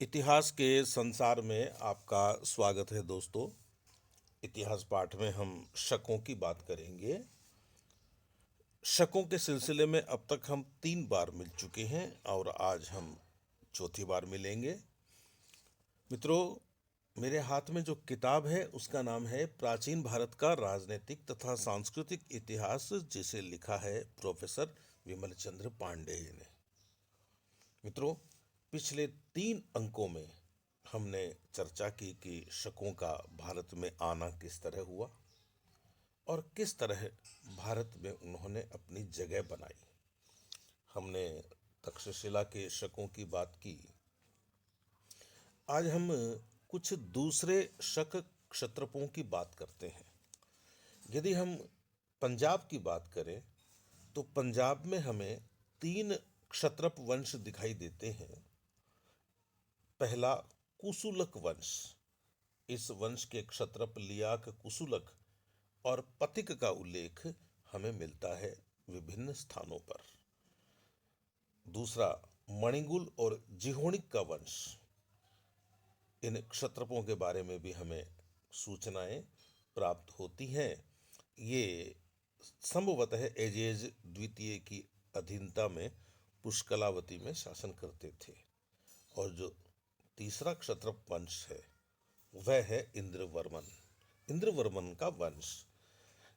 इतिहास के संसार में आपका स्वागत है दोस्तों। इतिहास पाठ में हम शकों की बात करेंगे। शकों के सिलसिले में अब तक हम 3 बार मिल चुके हैं और आज हम चौथी बार मिलेंगे। मित्रों, मेरे हाथ में जो किताब है उसका नाम है प्राचीन भारत का राजनीतिक तथा सांस्कृतिक इतिहास, जिसे लिखा है प्रोफेसर विमल चंद्र पांडेय ने। मित्रों, पिछले 3 अंकों में हमने चर्चा की कि शकों का भारत में आना किस तरह हुआ और किस तरह भारत में उन्होंने अपनी जगह बनाई। हमने तक्षशिला के शकों की बात की। आज हम कुछ दूसरे शक क्षत्रपों की बात करते हैं। यदि हम पंजाब की बात करें तो पंजाब में हमें 3 क्षत्रप वंश दिखाई देते हैं। पहला, कुसुलक वंश। इस वंश के क्षत्रप लियाक कुसुलक और पथिक का उल्लेख हमें मिलता है विभिन्न स्थानों पर। दूसरा, मणिगुल और जिहोणिक का वंश। इन क्षत्रपों के बारे में भी हमें सूचनाएं प्राप्त होती हैं। ये संभवतः एजेज द्वितीय की अधीनता में पुष्कलावती में शासन करते थे। और जो तीसरा क्षत्रप वंश है वह है इंद्रवर्मन। इंद्रवर्मन का वंश।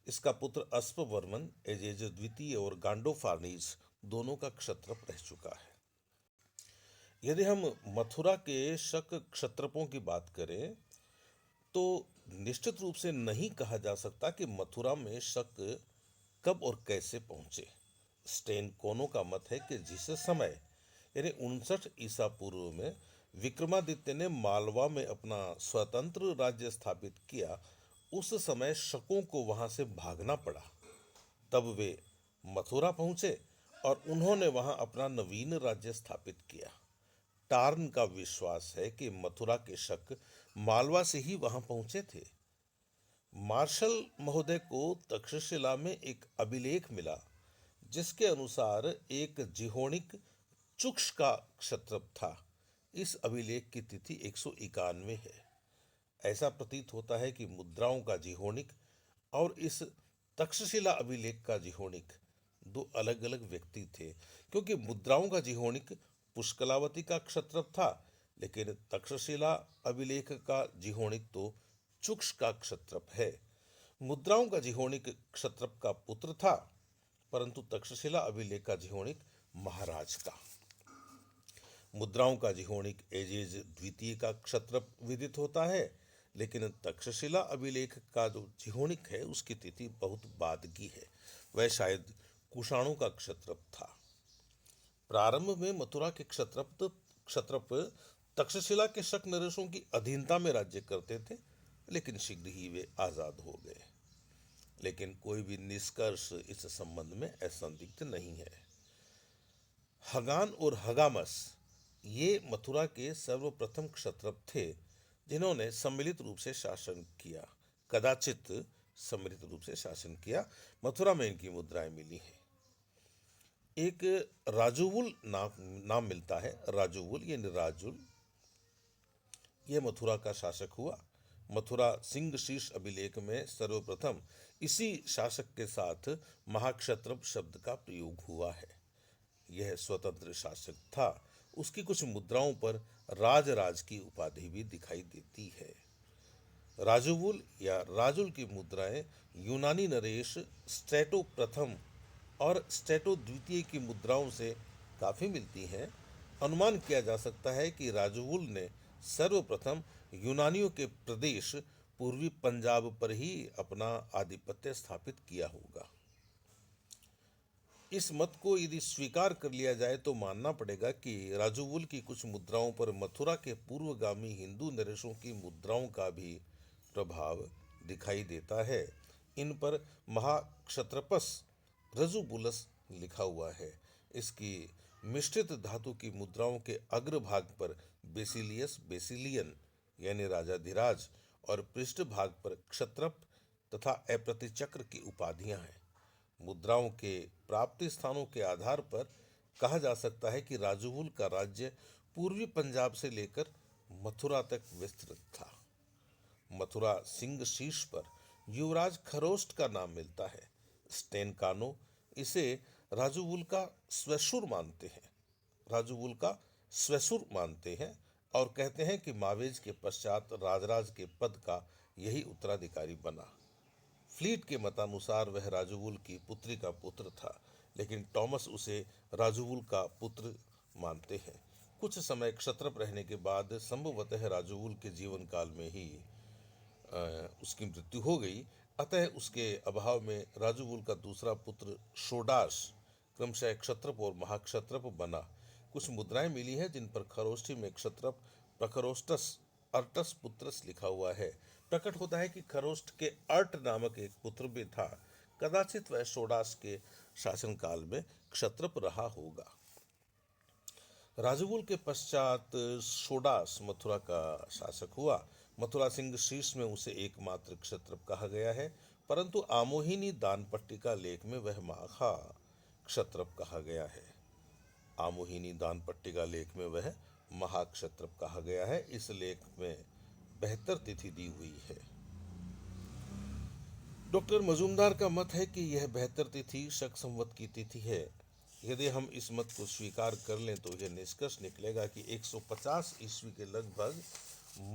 इसका पुत्र अश्ववर्मन एजेज द्वितीय और गांडोफार्नीज दोनों का क्षत्रप रह चुका है। यदि हम मथुरा के शक क्षत्रपों की बात करें तो निश्चित रूप से नहीं कहा जा सकता कि मथुरा में शक कब और कैसे पहुंचे। स्टेन कोनो का मत है कि जिस समय यानी 59 ईसा पूर्व में विक्रमादित्य ने मालवा में अपना स्वतंत्र राज्य स्थापित किया, उस समय शकों को वहां से भागना पड़ा। तब वे मथुरा पहुंचे और उन्होंने वहां अपना नवीन राज्य स्थापित किया। टार्न का विश्वास है कि मथुरा के शक मालवा से ही वहां पहुंचे थे। मार्शल महोदय को तक्षशिला में एक अभिलेख मिला जिसके अनुसार एक जिहोणिक चुक्ष का क्षत्रप था। इस अभिलेख की तिथि 191 है। ऐसा प्रतीत होता है कि मुद्राओं का जिहोणिक और इस तक्षशिला अभिलेख का जिहोणिक दो अलग अलग व्यक्ति थे, क्योंकि मुद्राओं का जिहोणिक पुष्कलावती का क्षत्रप था, लेकिन तक्षशिला अभिलेख का जिहोणिक तो चुक्ष का क्षत्रप है। मुद्राओं का जिहोणिक क्षत्रप का पुत्र था, परंतु तक्षशिला अभिलेख का जिहोणिक महाराज का। मुद्राओं का जिहोणिक एजेज द्वितीय का क्षत्रप विदित होता है, लेकिन तक्षशिला अभिलेख का जो जिहोणिक है उसकी तिथि बहुत बाद की है। वह शायद कुषाणों का क्षत्रप था। प्रारंभ में मथुरा के क्षत्रप तक्षशिला के शक नरेशों की अधीनता में राज्य करते थे, लेकिन शीघ्र ही वे आजाद हो गए। लेकिन कोई भी निष्कर्ष इस संबंध में असंदिग्ध नहीं है। हगान और हगामस ये मथुरा के सर्वप्रथम क्षत्रप थे जिन्होंने सम्मिलित रूप से शासन किया, कदाचित सम्मिलित रूप से शासन किया। मथुरा में इनकी मुद्राएं मिली हैं। एक राजुवुल नाम मिलता है। राजुवुल यानी राजुल, यह मथुरा का शासक हुआ। मथुरा सिंह शीर्ष अभिलेख में सर्वप्रथम इसी शासक के साथ महाक्षत्रप शब्द का प्रयोग हुआ है। यह स्वतंत्र शासक था। उसकी कुछ मुद्राओं पर राजराज की उपाधि भी दिखाई देती है। राजुवुल या राजुल की मुद्राएं यूनानी नरेश स्ट्रेटो प्रथम और स्ट्रेटो द्वितीय की मुद्राओं से काफी मिलती हैं। अनुमान किया जा सकता है कि राजुवुल ने सर्वप्रथम यूनानियों के प्रदेश पूर्वी पंजाब पर ही अपना आधिपत्य स्थापित किया होगा। इस मत को यदि स्वीकार कर लिया जाए तो मानना पड़ेगा कि राजुवुल की कुछ मुद्राओं पर मथुरा के पूर्वगामी हिंदू नरेशों की मुद्राओं का भी प्रभाव दिखाई देता है। इन पर महाक्षत्रपस रजुबुलस लिखा हुआ है। इसकी मिश्रित धातु की मुद्राओं के अग्रभाग पर बेसिलियस बेसिलियन यानी राजाधिराज और पृष्ठभाग पर क्षत्रप तथा अप्रतिचक्र की उपाधियां हैं। मुद्राओं के प्राप्ति स्थानों के आधार पर कहा जा सकता है कि राजुवुल का राज्य पूर्वी पंजाब से लेकर मथुरा तक विस्तृत था। मथुरा सिंह शीर्ष पर युवराज खरोष्ट का नाम मिलता है। स्टेनकानो इसे राजुवुल का स्वशुर मानते हैं राजुवुल का स्वसुर मानते हैं और कहते हैं कि मावेज के पश्चात राजराज के पद का यही उत्तराधिकारी बना। फ्लीट के मतानुसार वह राजुवुल की पुत्री का पुत्र था, लेकिन टॉमस उसे राजुवुल का पुत्र मानते हैं। कुछ समय क्षत्रप रहने के बाद संभवतः राजुवुल के जीवन काल में ही उसकी मृत्यु हो गई। अतः उसके अभाव में राजुवुल का दूसरा पुत्र शोडास क्रमशः क्षत्रप और महाक्षत्रप बना। कुछ मुद्राएं मिली हैं जिन पर खरोष्ठी में क्षत्रप प्रखरोष्टस अर्टस पुत्रस लिखा हुआ है। प्रकट होता है कि खरोष्ट के अर्ट नामक एक पुत्र भी था। कदाचित वह शोडास के शासनकाल में क्षत्रप रहा होगा। राजुवुल के पश्चात शोडास मथुरा का शासक हुआ। मथुरा सिंह शीर्ष में उसे एकमात्र क्षत्रप कहा गया है, परंतु आमोहिनी दान पट्टिका लेख में वह महा क्षत्रप कहा गया है। आमोहिनी दान पट्टिका लेख में वह महाक्षत्रप कहा गया है। इस लेख में बेहतर तिथि दी हुई है। डॉक्टर मजूमदार का मत है कि यह बेहतर तिथि शक संवत की तिथि है। यदि हम इस मत को स्वीकार कर लें तो यह निष्कर्ष निकलेगा कि 150 ईस्वी के लगभग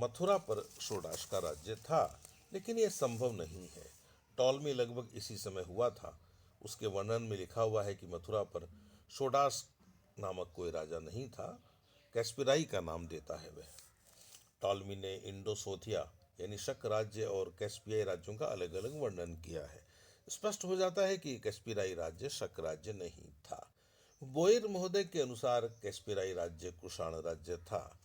मथुरा पर शोडास का राज्य था, लेकिन यह संभव नहीं है। टॉलमी लगभग इसी समय हुआ था। उसके वर्णन में लिखा हुआ है कि मथुरा पर शोडास नामक कोई राजा नहीं था, कैस्पिराई का नाम देता है वह। टॉलमी ने इंडोसोथिया यानी शक राज्य और कैस्पियाई राज्यों का अलग अलग वर्णन किया है। स्पष्ट हो जाता है कि कैस्पिराई राज्य शक राज्य नहीं था। बोयर महोदय के अनुसार कैस्पिराई राज्य कुषाण राज्य था।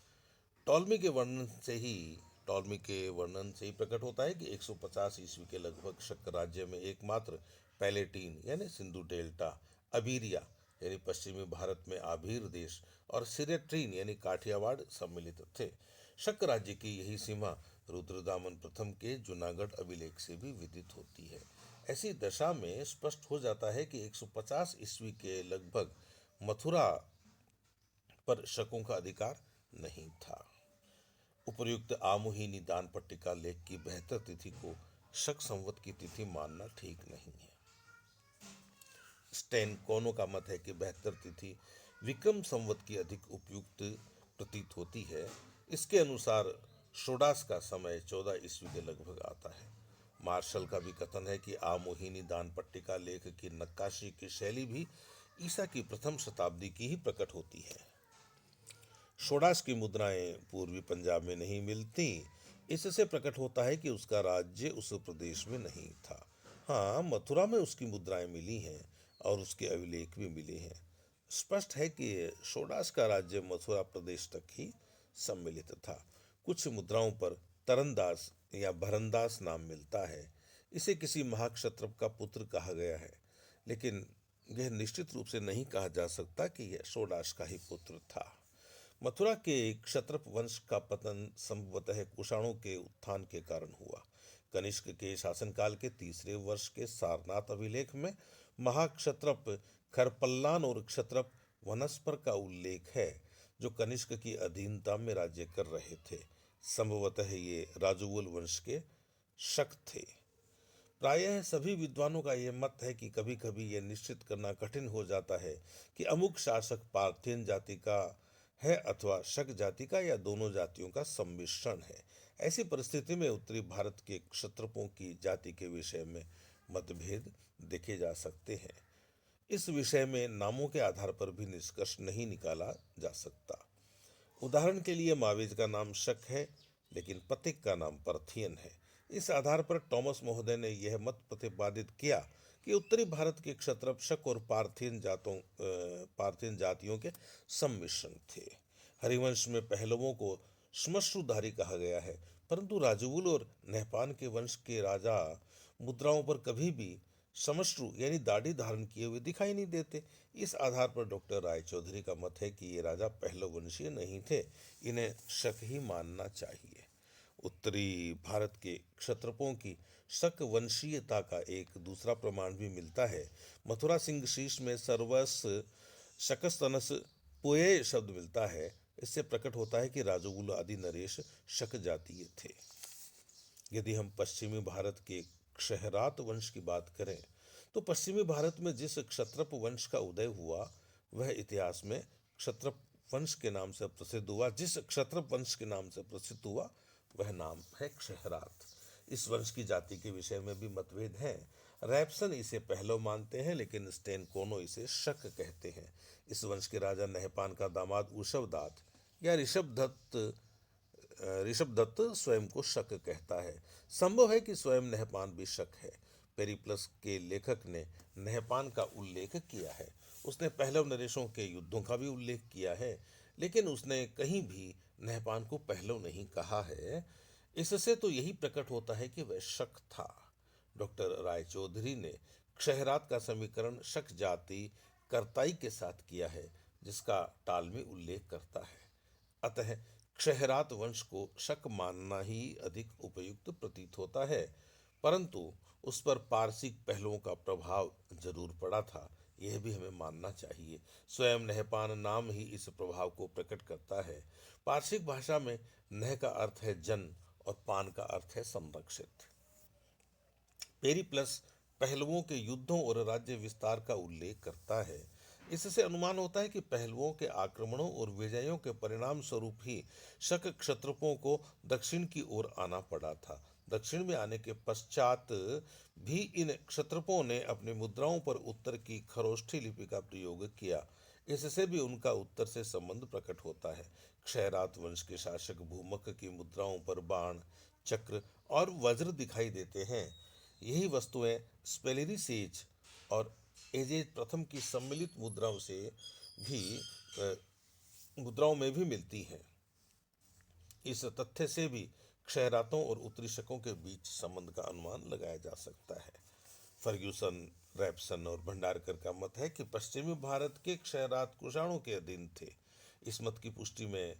टॉलमी के वर्णन से ही प्रकट होता है कि 150 ईस्वी के लगभग शक राज्य में एकमात्र पैलेटीन यानी सिंधु डेल्टा, अबीरिया यानी पश्चिमी भारत में आभीर देश और सिरेट्रीन यानी काठियावाड़ सम्मिलित थे। शक राज्य की यही सीमा रुद्रदामन प्रथम के जूनागढ़ अभिलेख से भी विदित होती है। ऐसी दशा में स्पष्ट हो जाता है कि 150 ईस्वी के लगभग मथुरा पर शकों का अधिकार नहीं था। उपर्युक्त आमोहिनी दान पट्टिका लेख की बेहतर तिथि को शक संवत की तिथि मानना ठीक नहीं है। स्टेनकोनो का मत है कि बेहतर तिथि विक्रम संवत की अधिक उपयुक्त प्रतीत होती है। इसके अनुसार शोडास का समय 14 ईस्वी के लगभग आता है। मार्शल का भी कथन है कि आमोहिनी दान पट्टिका लेख की नक्काशी की शैली भी ईसा की प्रथम शताब्दी की ही प्रकट होती है। शोडास की मुद्राएं पूर्वी पंजाब में नहीं मिलती। इससे प्रकट होता है कि उसका राज्य उस प्रदेश में नहीं था। हाँ, मथुरा में उसकी मुद्राएं मिली हैं और उसके अभिलेख भी मिले हैं। स्पष्ट है कि शोडास का राज्य मथुरा प्रदेश तक ही सम्मिलित था। कुछ मुद्राओं पर तरनदास या भरनदास नाम मिलता है। इसे किसी महाक्षत्रप का पुत्र कहा गया है, लेकिन यह निश्चित रूप से नहीं कहा जा सकता कि यह शोडास का ही पुत्र था। मथुरा के क्षत्रप वंश का पतन संभवतः कुषाणों के उत्थान के कारण हुआ। कनिष्क के शासनकाल के तीसरे वर्ष के सारनाथ अभिलेख में महाक्षत्रप खरपल्लान और क्षत्रप वनस्पर का उल्लेख है, जो कनिष्क की अधीनता में राज्य कर रहे थे। संभवतः ये राजुवुल वंश के शक थे। प्रायः सभी विद्वानों का यह मत है कि कभी कभी यह निश्चित करना कठिन हो जाता है कि अमुक शासक पार्थियन जाति का है अथवा शक जाति का या दोनों जातियों का सम्मिश्रण है। ऐसी परिस्थिति में उत्तरी भारत के क्षत्रपों की जाति के विषय में मतभेद देखे जा सकते हैं। इस विषय में नामों के आधार पर भी निष्कर्ष नहीं निकाला जा सकता। उदाहरण के लिए मावेज का नाम शक है, लेकिन पथिक का नाम पर्थियन है। इस आधार पर टॉमस महोदय ने यह मत प्रतिपादित किया कि उत्तरी भारत के क्षत्रप शक और पार्थियन जातियों के सम्मिश्रण थे। हरिवंश में पहलवों को श्मश्रुधारी कहा गया है, परंतु राजुवुल और नहपान के वंश के राजा मुद्राओं पर कभी भी समश्रु यानी दाढ़ी धारण किए हुए दिखाई नहीं देते। इस आधार पर डॉक्टर रायचौधरी का मत है कि ये राजा पहलव वंशीय नहीं थे, इन्हें शक ही मानना चाहिए। उत्तरी भारत के क्षत्रपों की शक वंशीयता का एक दूसरा प्रमाण भी मिलता है। मथुरा सिंह शीर्ष में सर्वस शकस्तनस पुये शब्द मिलता है, इससे प्रकट होता है कि राजोगुल आदि नरेश शक जातीय थे। यदि हम पश्चिमी भारत के क्षहरात वंश की बात करें तो पश्चिमी भारत में जिस क्षत्रप वंश का उदय हुआ वह इतिहास में क्षत्रप वंश के नाम से प्रसिद्ध हुआ। जिस क्षत्रप वंश के नाम से प्रसिद्ध हुआ वह नाम है क्षहरात। इस वंश की जाति के विषय में भी मतभेद हैं। रैप्सन इसे पहलव मानते हैं लेकिन स्टेनकोनो इसे शक कहते हैं। इस वंश के राजा नहपान का दामाद ऊषभदात या ऋषभदत्त स्वयं को शक कहता है। संभव है कि स्वयं नहपान भी शक है। पेरिप्लस के लेखक ने नहपान का उल्लेख किया है। उसने पहलव नरेशों के युद्धों का भी उल्लेख किया है लेकिन उसने कहीं भी नहपान को पहलव नहीं कहा है। इससे तो यही प्रकट होता है कि वह शक था। डॉक्टर रायचौधरी ने क्षहरात का समीकरण शक जाति कर्ताई के साथ किया है जिसका टाल में उल्लेख करता है। अतः क्षहरात वंश को शक मानना ही अधिक उपयुक्त प्रतीत होता है, परंतु उस पर पारसिक पहलुओं का प्रभाव जरूर पड़ा था, यह भी हमें मानना चाहिए। स्वयं नहपान नाम ही इस प्रभाव को प्रकट करता है। पारसिक भाषा में नह का अर्थ है जन और पान का अर्थ है संरक्षित। पेरिप्लस पहलुओं के युद्धों और राज्य विस्तार का उल्लेख करता है। इससे अनुमान होता है कि पहलुओं के आक्रमणों और विजयों के परिणाम स्वरूप ही शक क्षत्रपों को दक्षिण की ओर आना पड़ा था। दक्षिण में आने के पश्चात भी इन क्षत्रपों ने अपनी मुद्राओं पर उत्तर की खरोष्ठी लिपि का प्रयोग किया। इससे भी उनका उत्तर से संबंध प्रकट होता है। क्षयरात वंश के शासक भूमक की मुद्राओं पर बाण, चक्र और वज्र दिखाई देते हैं। यही वस्तुएं स्पेलिरी सेज और एजेज प्रथम की सम्मिलित भी मुद्राओं में भी मिलती हैं। इस तथ्य से भी क्षयरातों और उत्तरी शकों के बीच संबंध का अनुमान लगाया जा सकता है। फर्ग्यूसन, रैप्सन और भंडारकर का मत है कि पश्चिमी भारत के क्षयरात कुषाणों के अधीन थे। इस मत की पुष्टि में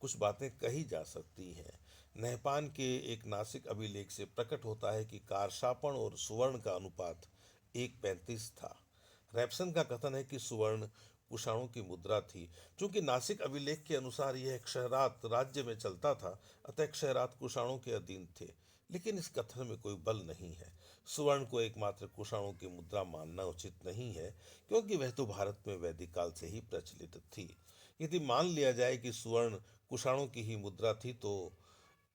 कुछ बातें कही जा सकती हैं। नहपान के एक नासिक अभिलेख से प्रकट होता है कि कारशापण और सुवर्ण का अनुपात 1:35 था। रैप्सन का कथन है कि सुवर्ण कुषाणों की मुद्रा थी। चूंकि नासिक अभिलेख के अनुसार यह क्षयरात राज्य में चलता था, अतः क्षयरात कुषाणों के अधीन थे, लेकिन इस कथन में कोई बल नहीं है। सुवर्ण को एकमात्र कुषाणों की मुद्रा मानना उचित नहीं है, क्योंकि वह तो भारत में वैदिक काल से ही प्रचलित थी। यदि मान लिया जाए कि सुवर्ण कुषाणों की ही मुद्रा थी तो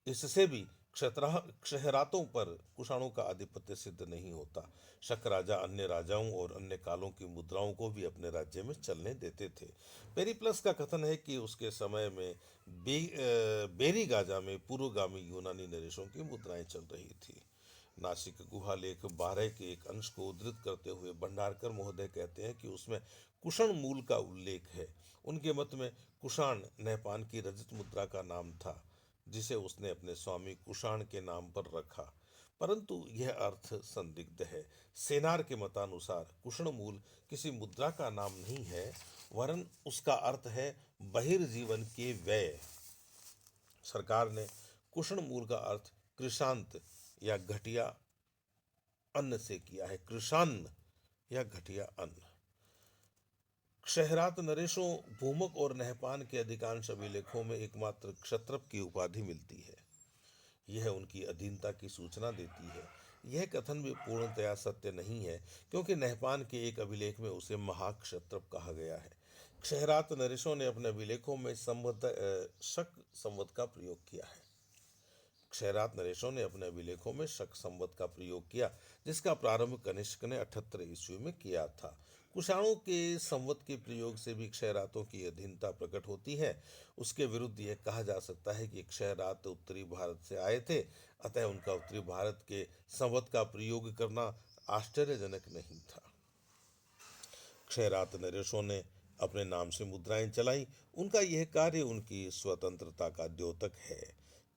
इससे भी क्षहरातों पर कुषाणों का आधिपत्य सिद्ध नहीं होता। शक राजा अन्य राजाओं और अन्य कालों की मुद्राओं को भी अपने राज्य में चलने देते थे। पेरिप्लस का कथन है कि उसके समय में बेरी गाजा में पूर्वगामी यूनानी नरेशों की मुद्राएं चल रही थी। नासिक गुहालेख 12 के एक अंश को उद्धृत करते हुए भंडारकर महोदय कहते हैं कि उसमें कुषण मूल का उल्लेख है। उनके मत में कुषाण नहपान की रजत मुद्रा का नाम था, जिसे उसने अपने स्वामी कुषाण के नाम पर रखा, परंतु यह अर्थ संदिग्ध है। सेनार के मतानुसार कुषण मूल किसी मुद्रा का नाम नहीं है, वरन उसका अर्थ है बहिर्जीवन के व्यय। सरकार ने कुषण मूल का अर्थ कृषांत या घटिया अन्न से किया है। कृषान्न या घटिया अन्न। क्षहरात नरेशों, भूमक और नहपान के अधिकांश अभिलेखों में एकमात्र क्षत्रप की उपाधि मिलती है। यह उनकी अधीनता की सूचना देती है। यह कथन भी पूर्णतया सत्य नहीं है, क्योंकि नहपान के एक अभिलेख में उसे महाक्षत्रप कहा गया है। क्षहरात नरेशों ने अपने अभिलेखों में शक संवत का प्रयोग किया है। क्षयरात नरेशों ने अपने अभिलेखों में शक संवत का प्रयोग किया, जिसका प्रारंभ कनिष्क ने 78 ईस्वी में किया था। कुषाणों के संवत के प्रयोग से भी क्षयरातों की अधीनता प्रकट होती है। उसके विरुद्ध यह कहा जा सकता है कि क्षयरात उत्तरी भारत से आए थे, अतः उनका उत्तरी भारत के संवत का प्रयोग करना आश्चर्यजनक नहीं था। क्षयरात नरेशों ने अपने नाम से मुद्राएं चलाई। उनका यह कार्य उनकी स्वतंत्रता का द्योतक है।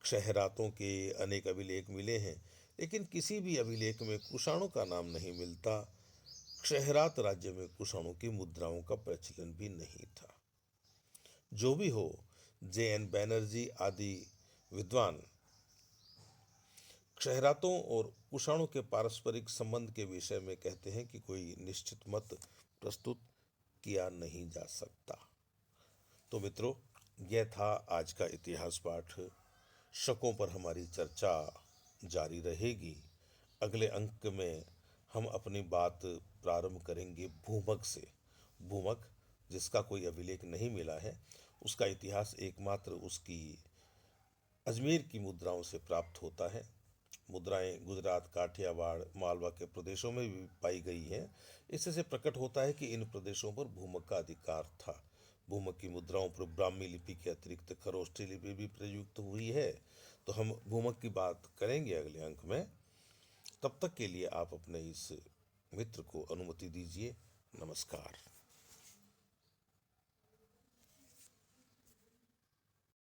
क्षहरातों के अनेक अभिलेख मिले हैं, लेकिन किसी भी अभिलेख में कुषाणों का नाम नहीं मिलता। क्षहरात राज्य में कुषाणों की मुद्राओं का प्रचलन भी नहीं था। जो भी हो, J.N. बैनर्जी आदि विद्वान क्षहरातों और कुषाणों के पारस्परिक संबंध के विषय में कहते हैं कि कोई निश्चित मत प्रस्तुत किया नहीं जा सकता। तो मित्रों, यह था आज का इतिहास पाठ। शकों पर हमारी चर्चा जारी रहेगी। अगले अंक में हम अपनी बात प्रारंभ करेंगे भूमक से। भूमक जिसका कोई अभिलेख नहीं मिला है, उसका इतिहास एकमात्र उसकी अजमेर की मुद्राओं से प्राप्त होता है। मुद्राएं गुजरात, काठियावाड़, मालवा के प्रदेशों में भी पाई गई हैं। इससे से प्रकट होता है कि इन प्रदेशों पर भूमक का अधिकार था। भूमक की मुद्राओं पर ब्राह्मी लिपि के अतिरिक्त खरोष्ठी लिपि भी प्रयुक्त हुई है। तो हम भूमक की बात करेंगे अगले अंक में। तब तक के लिए आप अपने इस मित्र को अनुमति दीजिए। नमस्कार।